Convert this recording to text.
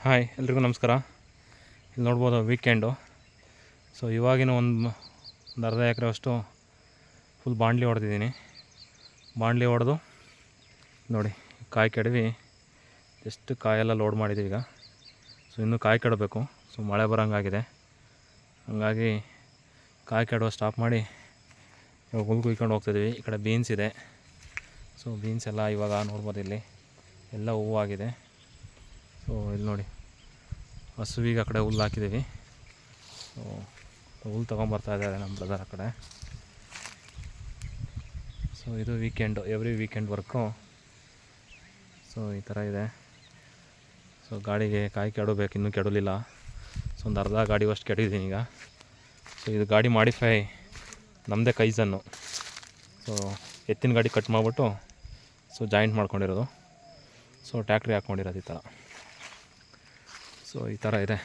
Hi ಎಲ್ರಿಗೂ ನಮಸ್ಕಾರ. ಇಲ್ಲಿ ನೋಡ್ಬೋದು ವೀಕೆಂಡು. ಸೊ ಇವಾಗಿನ ಒಂದು ಅರ್ಧ ಎಕರೆ ಅಷ್ಟು ಫುಲ್ ಬಾಂಡ್ಲಿ ಹೊಡೆದಿದ್ದೀನಿ. ಬಾಂಡ್ಲಿ ಹೊಡೆದು ನೋಡಿ ಕಾಯಿ ಕೆಡವಿ ಎಷ್ಟು ಕಾಯೆಲ್ಲ ಲೋಡ್ ಮಾಡಿದ್ದೀವಿ ಈಗ. ಸೊ ಇನ್ನೂ ಕಾಯಿ ಕೆಡಬೇಕು. ಸೊ ಮಳೆ ಬರೋಂಗಾಗಿದೆ, ಹಾಗಾಗಿ ಕಾಯಿ ಕೆಡುವ ಸ್ಟಾಪ್ ಮಾಡಿ ಇವಾಗ ಹುಲ್ ಕುಯ್ಕೊಂಡು ಹೋಗ್ತಿದ್ದೀವಿ. ಈ ಕಡೆ ಬೀನ್ಸ್ ಇದೆ. ಸೊ ಬೀನ್ಸ್ ಎಲ್ಲ ಇವಾಗ ನೋಡ್ಬೋದು ಇಲ್ಲಿ ಎಲ್ಲ ಹೂವಾಗಿದೆ. ಸೊ ಇಲ್ಲಿ ನೋಡಿ ಹಸುವಿಗೆ ಆ ಕಡೆ ಹುಲ್ಲು ಹಾಕಿದ್ದೀವಿ. ಸೊ ಹುಲ್ಲು ತೊಗೊಂಬರ್ತಾ ಇದ್ದಾರೆ ನಮ್ಮ ಬ್ರದರ್ ಆ ಕಡೆ. ಸೊ ಇದು weekend, every weekend work. So ಈ ಥರ ಇದೆ. ಸೊ ಗಾಡಿಗೆ ಕಾಯಿ ಕೆಡಬೇಕು, ಇನ್ನೂ ಕೆಡಲಿಲ್ಲ. ಸೊ ಒಂದು ಅರ್ಧ ಗಾಡಿ ಅಷ್ಟು ಕೆಡಿದ್ದೀನಿ ಈಗ. ಸೊ ಇದು ಗಾಡಿ ಮಾಡಿಫೈ ನಮ್ಮದೇ ಕೈಸನ್ನು. ಸೊ ಎತ್ತಿನ ಗಾಡಿ ಕಟ್ ಮಾಡಿಬಿಟ್ಟು ಸೊ ಜಾಯಿಂಟ್ ಮಾಡ್ಕೊಂಡಿರೋದು. ಸೊ ಟ್ಯಾಕ್ಟ್ರಿ ಹಾಕ್ಕೊಂಡಿರೋದು ಈ ಥರ. ಸೊ ಈ ಥರ ಇದೆ.